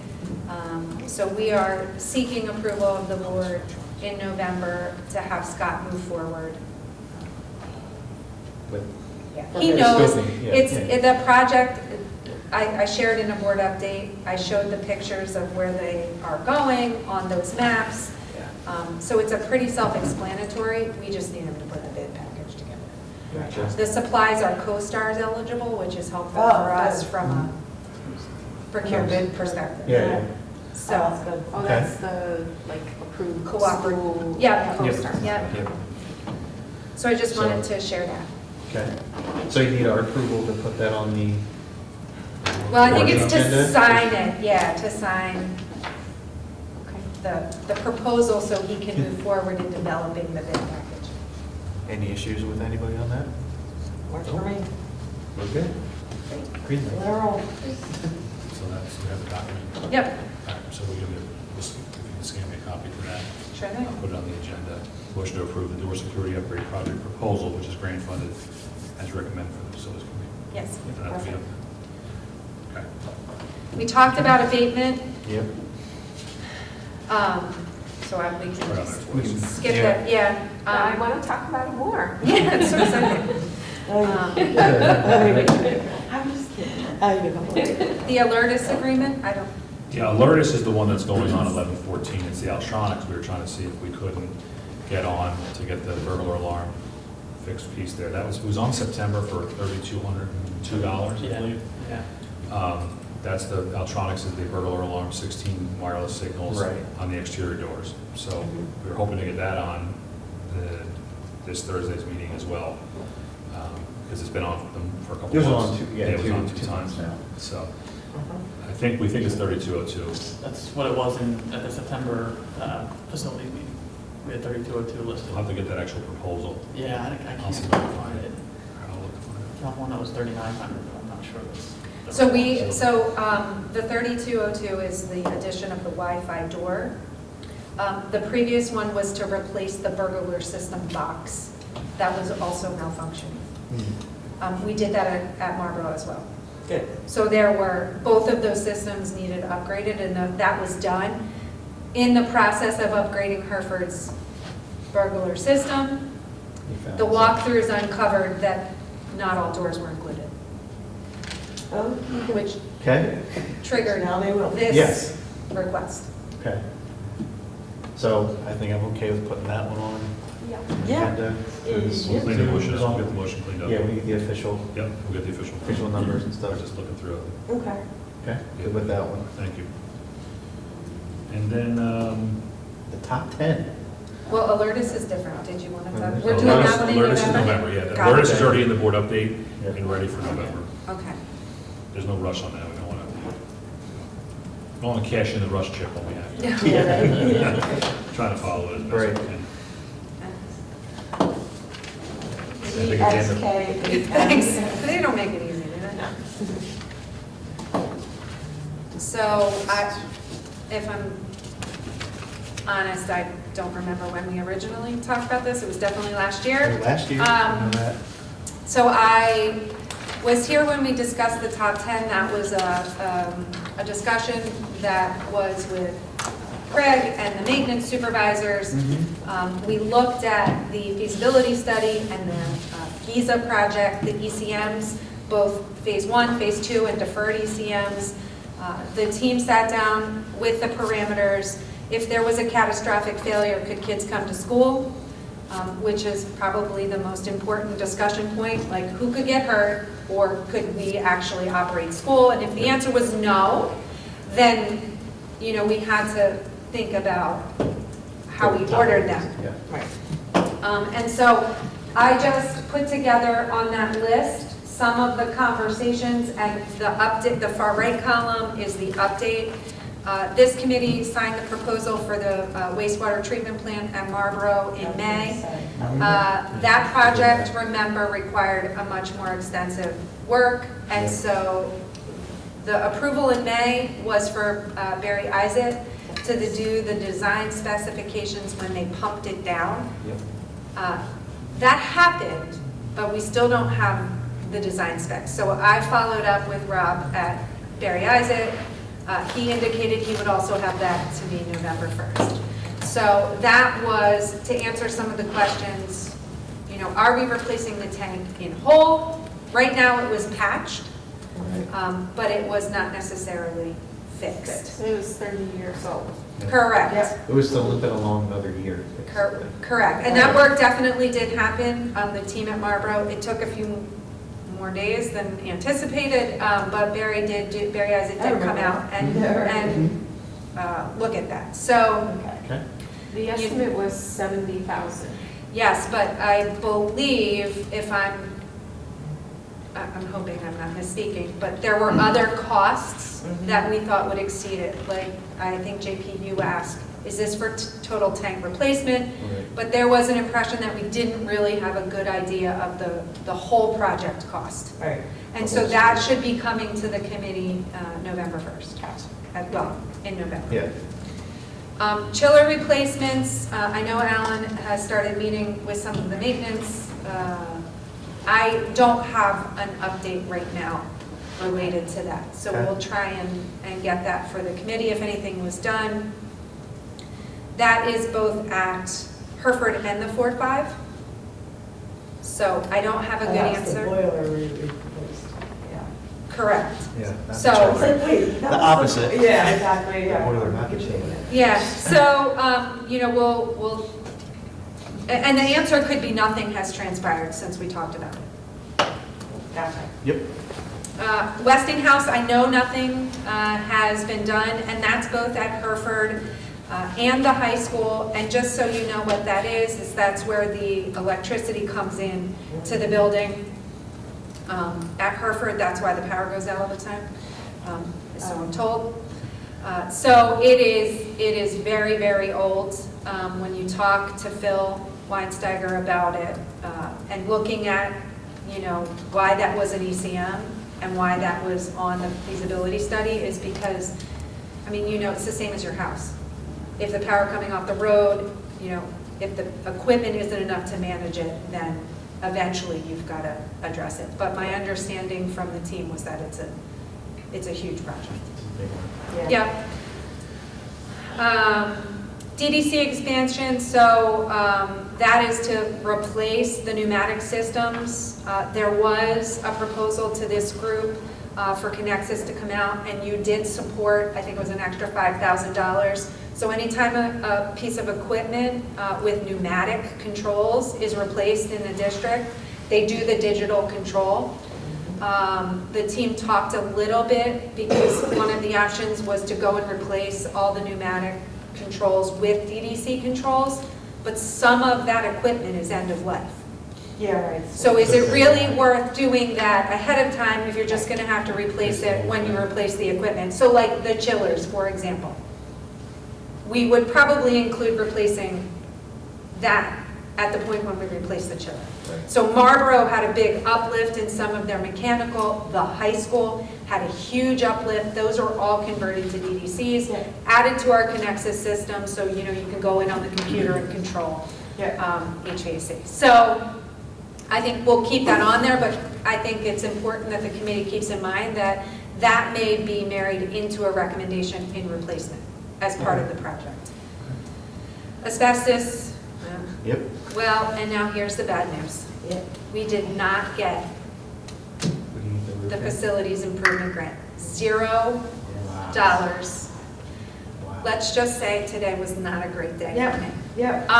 So we are seeking approval of the board in November to have Scott move forward. He knows, the project, I shared in a board update, I showed the pictures of where they are going on those maps. So it's a pretty self-explanatory, we just need him to put the bid package together. Gotcha. The supplies are co-stars eligible, which is helpful Oh, for us good. from a procurement perspective. Yeah, yeah. So So, that's good. Oh, that's the, like, approved Cooperative. school. Yeah. co-star. yeah, Yep. so I just So- wanted to share that. Okay. So you need our approval to put that on the. Well, I think it's agenda? to sign it, yeah, to sign Okay. the proposal so he can move forward in developing the bid package. Any issues with anybody on that? Works for me. We're good. Green light. Laurel. So that's, we have the document. Yep, All right, so we'll give you, if you can scan me a copy for that. sure I'll thing. put it on the agenda. Motion to approve the door security upgrade project proposal, which is grant funded as recommended for the facilities committee. Yes. And that'll be up. Okay. We talked about abatement, Yep. so we Right on can there. We can- skip yeah. that, yeah. I want to talk about it more. Yeah, it's so exciting. Oh, Um, I'm just kidding. I know. The Alertis agreement, I don't, Yeah, Alertis is the one that's going on 11/14. It's the Altronics. We were trying to see if we couldn't get on to get the burglar alarm fixed piece there. That was, it was on September for $3,202, I Yeah. believe. Yeah. That's the, Altronics is the burglar alarm, 16 wireless signals Right. on the exterior doors. So we were hoping to get that on this Thursday's meeting as well, because it's been on them for a couple It was months. on two, yeah, It was on two two times months now. So we think it's 3202. That's what it was at the September facilities meeting. We had 3202 listed. We'll have to get that actual proposal. Yeah, I I'll see can't if I can find find it. it. I'll look to find it. I found one that was 3,900, but I'm not sure that's. the 3202 is the addition of the Wi-Fi door. The previous one was to replace the burglar system box. That was also malfunctioning. We did that at Marlboro as well. Good. So both of those systems needed upgraded, and that was done. In the process of upgrading Hereford's burglar system, You found the it. walkthroughs uncovered that not all doors were included, Oh, which Okay, triggered now they will. this Yes. request. okay. So I think I'm okay with putting that one on. Yeah. agenda. We'll clean the motion up, we'll get the motion cleaned up. Yeah, we get the official Yep, we'll get the official. numbers and I stuff. was just looking through it. Okay. Okay, good with that one. Thank you. And then, The top 10. Well, Alertis is different. Did you want to talk? Alertis- We're doing that one in Alertis is November? November, yeah. The Got it. Alertis is already in the board update Yeah. and ready for November. Okay. There's no rush on that, we don't want to cash in the rush chip when we have to. Yeah. Trying to follow it as best we Right. can. I think at the end of- EXK. Thanks. They don't make it easy, do they? So if I'm honest, I don't remember when we originally talked about this. It was definitely last year. Last year, I know that. So I was here when we discussed the top 10. That was a discussion that was with Craig and the maintenance supervisors. We looked at the feasibility study and the Giza project, the ECMs, both phase 1, phase 2, and deferred ECMs. The team sat down with the parameters. If there was a catastrophic failure, could kids come to school? Which is probably the most important discussion point, like who could get hurt, or could we actually operate school? And if the answer was no, then, we had to think about how we ordered them. Yeah. Right. And so I just put together on that list some of the conversations, and the update, the far right column is the update. This committee signed the proposal for the wastewater treatment plant at Marlboro in May. That project, remember, required a much more extensive work, and so the approval in May was for Barry Isaac to do the design specifications when they pumped it down. Yep. That happened, but we still don't have the design specs. So I followed up with Rob at Barry Isaac. He indicated he would also have that to me November 1st. So that was to answer some of the questions, are we replacing the tank in whole? Right now it was patched, but it was not necessarily fixed. It was 30 years old. Correct. Yep. It was still limping along another year. Correct, and that work definitely did happen. The team at Marlboro, it took a few more days than anticipated, but Barry Isaac did come out and look at that. So, Okay. The estimate was 70,000. yes, but I believe, if I'm hoping I'm not misspeaking, but there were other costs that we thought would exceed it. Like, I think JP, you asked, is this for total tank replacement? Right. But there was an impression that we didn't really have a good idea of the whole project cost. Right. And so that should be coming to the committee November 1st, well, in November. Yeah. Chiller replacements, I know Alan has started meeting with some of the maintenance. I don't have an update right now related to that. So Okay. we'll try and get that for the committee if anything was done. That is both at Hereford and the Fort 5. So I don't have a good That's answer. the boiler we replaced. Yeah. Correct. Yeah. not So- the It's chiller. like, wait. that The was opposite. Yeah, exactly, The yeah. boiler, not the chiller. Yeah, so, we'll, and the answer could be nothing has transpired since we talked about it. Gotcha. Yep. Westinghouse, I know nothing has been done, and that's both at Hereford and the high school. And just so you know what that is that's where the electricity comes in to the building. At Hereford, that's why the power goes out all the time, so I'm told. So it is very, very old. When you talk to Phil Weinsteiger about it, and looking at, why that was an ECM and why that was on the feasibility study is because, it's the same as your house. If the power coming off the road, if the equipment isn't enough to manage it, then eventually you've got to address it. But my understanding from the team was that it's a huge project. Big one. Yeah. Yep. DDC expansion, so that is to replace the pneumatic systems. There was a proposal to this group for Connexus to come out, and you did support, I think it was an extra $5,000. So anytime a piece of equipment with pneumatic controls is replaced in the district, they do the digital control. The team talked a little bit because one of the options was to go and replace all the pneumatic controls with DDC controls, but some of that equipment is end of life. Yeah, right. So is it really worth doing that ahead of time if you're just going to have to replace it when you replace the equipment? So like the chillers, for example. We would probably include replacing that at the point when we replace the chiller. So Marlboro had a big uplift in some of their mechanical. The high school had a huge uplift. Those are all converted to DDCs, added to our Connexus system, so you can go in on the computer and control HVAC. So I think we'll keep that on there, but I think it's important that the committee keeps in mind that that may be married into a recommendation in replacement as part of the project. Asbestos. Yep. Well, and now here's the bad news. We did not get the facilities improvement grant. $0. Wow. Let's just say today was not a great day for me. Yep.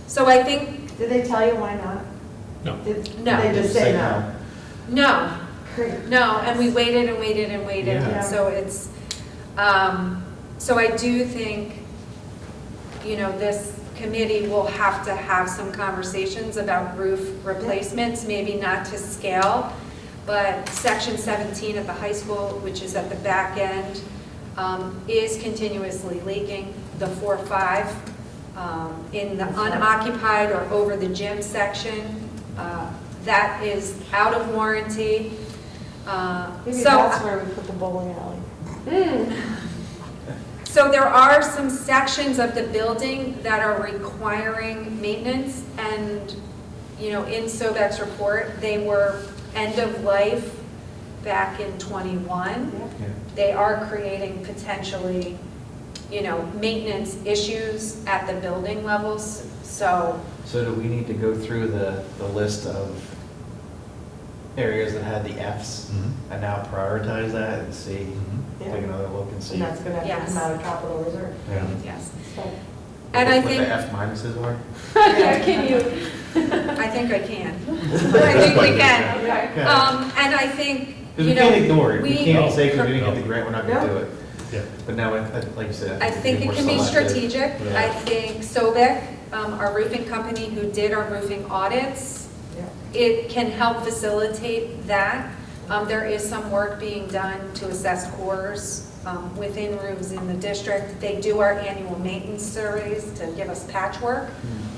So I think, Did they tell you why not? No. No. They just say no. no, Great. no, and we waited and waited and waited, Yeah. and so it's, so I do think, this committee will have to have some conversations about roof replacements, maybe not to scale, but section 17 at the high school, which is at the back end, is continuously leaking. The 4-5 in the unoccupied or over the gym section, that is out of warranty. Maybe So that's where we put the bowling alley. So there are some sections of the building that are requiring maintenance, and, in Sobek's report, they were end of life back in '21. Yeah. They are creating potentially, maintenance issues at the building levels, so, So do we need to go through the list of areas that had the Fs, Mhm. and now prioritize that and see, Mhm. take another look and see. And that's gonna have to Yes. come out of capital reserve. Yeah. Yes. So, And I What think, the F minuses are? Can you? I think I can. I think we can. Okay. And I think, Because you we can't know, ignore it. We can't say because we didn't No. get the grant, we're not gonna No. do it. Yeah. But now, like you said. I think we're it can be selective. strategic. Yeah. I think Sobek, our roofing company who did our roofing audits, yeah. it can help facilitate that. There is some work being done to assess cores within rooms in the district. They do our annual maintenance surveys to give us patchwork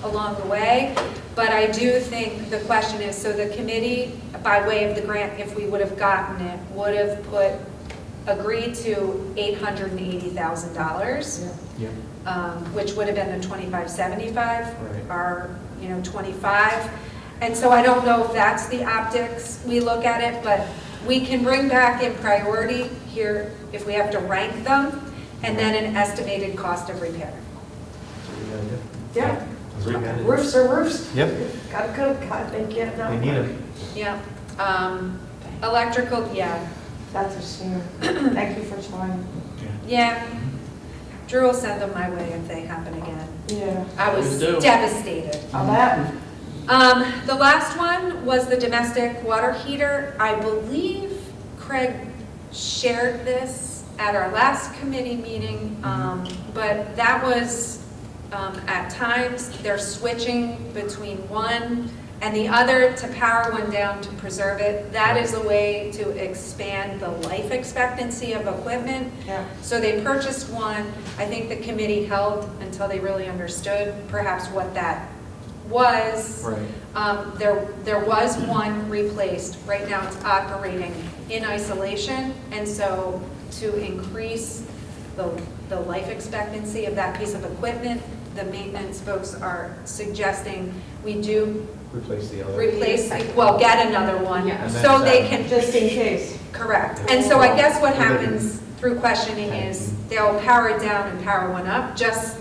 along the way. But I do think the question is, so the committee, by way of the grant, if we would have gotten it, would have agreed to $880,000. Yeah. Yeah. Which would have been the 2575, Right. or, 25. And so I don't know if that's the optics we look at it, but we can bring back in priority here, if we have to rank them, and then an estimated cost of repair. That's what we gotta do. Yeah. That's what we gotta do. Roofs are roofs. Yep, Gotta go, God, they can't. they need them. Yeah. Electrical, yeah. That's a shame. Thank you for trying. Yeah. Drew will send them my way if they happen again. Yeah. I was Always do. devastated. All that. The last one was the domestic water heater. I believe Craig shared this at our last committee meeting, but that was, at times, they're switching between one and the other to power one down to preserve it. That is a way to expand the life expectancy of equipment. Yeah. So they purchased one. I think the committee held until they really understood perhaps what that was. Right. There was one replaced. Right now it's operating in isolation. And so to increase the life expectancy of that piece of equipment, the maintenance folks are suggesting we do Replace the other. get another one. Yeah. And then So is they that- can, Just in case. correct. And so I guess what Well, they can- happens through questioning is they'll power it down and power one up, just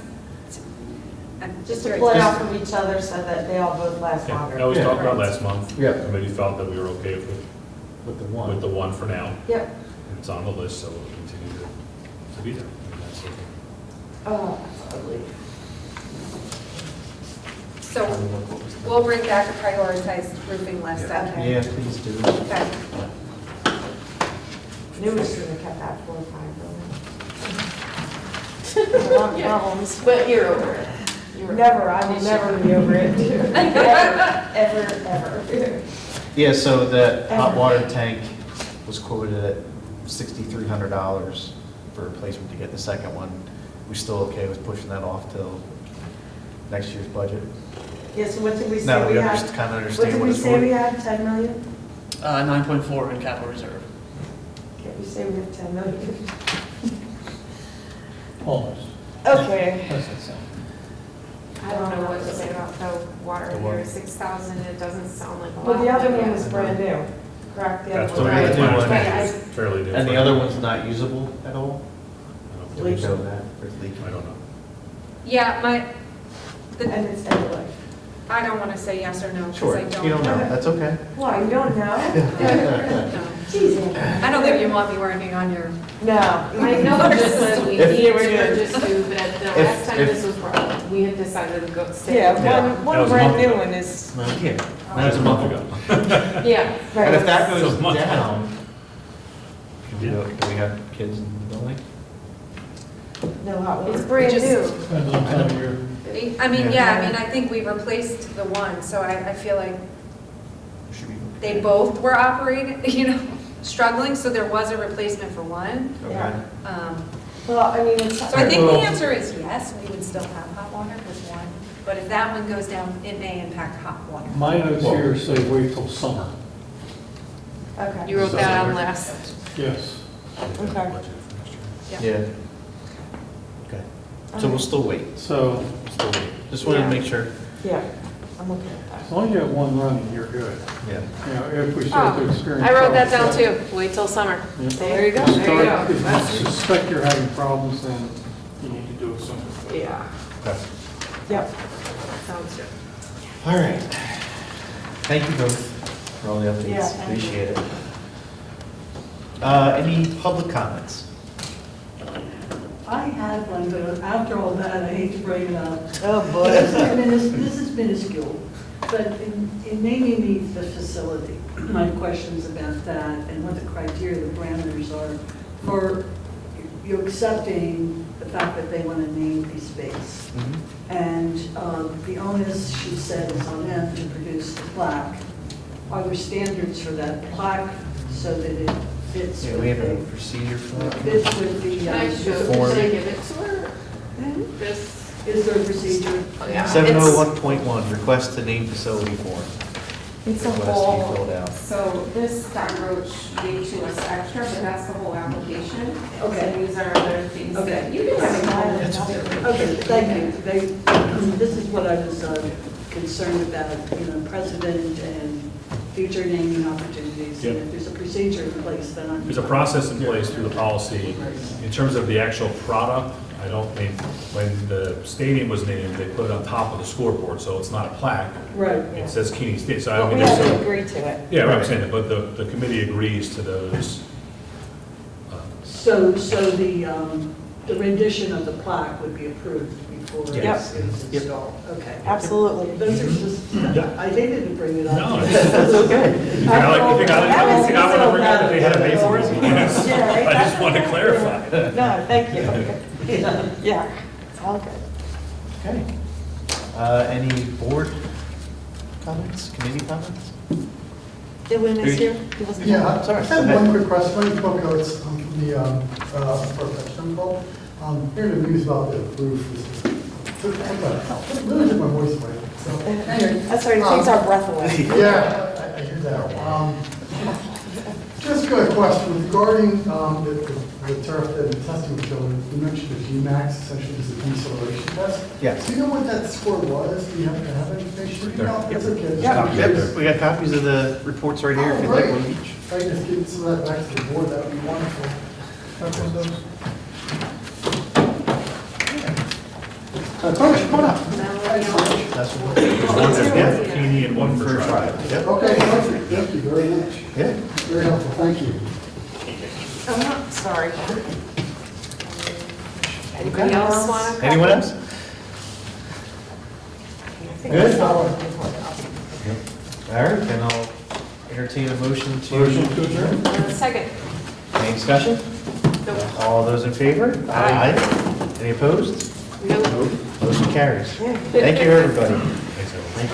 Just to play off of each other so that they all both last Yeah, longer. that was Yeah. talked about last month. Yeah. The committee felt that we were okay With the with the one for now. Yep. It's on the list, so we'll continue to be there. And that's okay. Oh, that's ugly. So we'll bring back a prioritized roofing list, Yeah. okay? Yeah, please do. Okay. Knew we should have kept that 4 or 5 building. A lot of problems. But you're over it. Never, I will never be over it. Ever. Yeah, so the hot water tank was quoted at $6,300 for replacement to get the second one. We still okay with pushing that off till next year's budget? Yeah, so what did we Now say we we had? kind of What understand did what we it's say we for. had, 10 million? 9.4 in capital reserve. Can't we say we have 10 million? Almost. Okay. That's the same. I don't know what to say about the water The here, what? 6,000, it doesn't sound like a lot. Well, the other but one yeah. was brand new, correct? The That's other what one. we Right. had Right. planned. It's fairly new. And the other one's not usable at all? I Do don't we think so. know that? Or it's leaking? I don't know. Yeah, And it's end of life. I don't want to say yes or no, because Sure, I you don't. don't know, that's okay. Why, you don't know? No. Jeez, Ann. I don't think you want me working on your, No. I know this was, we If- need to purchase two, but at the If- last time if- this was brought up, we had decided to go stay. Yeah, with Yeah. one That was a brand month new ago. one is, Well, yeah, That was a month ago. Yeah, right. and if that So goes much. down, do we have kids in the building? No hot water. it's brand Just- new. Depends on time of year. I think we replaced the one, so I feel like Should be. they both were operating, struggling, so there was a replacement for one. Okay. Well, I mean, it's. So I think the answer is yes, we would still have hot water with one, but if that one goes down, it may impact hot water. My notes here say wait till summer. Okay. You wrote that on last. Yes. Okay. Budget for next year. Yeah. Okay, so we'll still wait, So still wait. Just wanted to make sure. Yeah, I'm okay with that. as long as you have one running, you're good. Yeah. If we start to Oh, experience. I wrote that down problems, too, wait till summer. Yeah. There you go, Start- there you go. If That's- you suspect you're having problems, then you need to do it sooner. Yeah, Okay. Yep. sounds good. All right. Thank you both. for all the updates. Yeah, thank you. Appreciate it. Any public comments? I had one, but after all that, I hate to bring it up. Oh, boy. This is minuscule, but in naming the facility, my questions about that and what the criteria, the parameters are for you accepting the fact that they want to name a space. And the onus, she said, is on them to produce the plaque. Are there standards for that plaque so that it fits Yeah, with we have a the, procedure for that. fits with the, Can I show, Form. should I give it to her? This, is there a procedure? oh, yeah. 701.1, request to name facility form. It's a What has to be whole, filled out. so this Scott Roach gave to us extra, but that's the whole application. Okay. So these are other things Okay. that you can have. Okay, thank you. This is what I was concerned about, precedent and future naming opportunities. And Yep. if there's a procedure in place, then I'm. There's a process in place through the policy. In terms of the actual product, I don't think, when the stadium was named, they put it on top of the scoreboard, so it's not a plaque. Right. It says Keeney Stadium, so I But mean, we there's have to some, agree to it. yeah, I'm saying that, but the committee agrees to those. So the rendition of the plaque would be approved before Yes. it's Yep. installed? Okay. Absolutely. Those are just, Yeah. I hated to bring it up. No, That's okay. You think I want to bring out that they had a Mason reason? Yes. Yeah, right. I just wanted to clarify. No, thank you. Yeah, it's all good. Okay. Any board comments, committee comments? Did we miss you? He wasn't here. Yeah, Sorry, I just have go ahead. one quick question. My name is Bob Coates. I'm from the Protection Bowl. Hearing the news about the roof. Really took my voice away. So, anyway, That's right, it takes our breath away. yeah, I hear that. Just got a question regarding the turf and the testing facility. You mentioned the GMAX, essentially is a deceleration test. Yes. Do you know what that score was? Do you have to have information? There. No, it's okay. Just Yep, curious. we got copies of the reports right here if you'd like one each. If I can just get some of that back to the board, that would be wonderful. Coach, come on up. That's what There's one for Yeah. Keeney and one for First Tribe. tribe. Yep. Okay, perfect. Thank you very much. Yeah. Very helpful, thank you. Sorry. Anybody else want to? Anyone else? Good? All right, then I'll entertain a motion to. Motion to adjourn? Second. Any discussion? Nope. All those in favor? Aye. Any opposed? Nope. Motion carries. Thank you, everybody.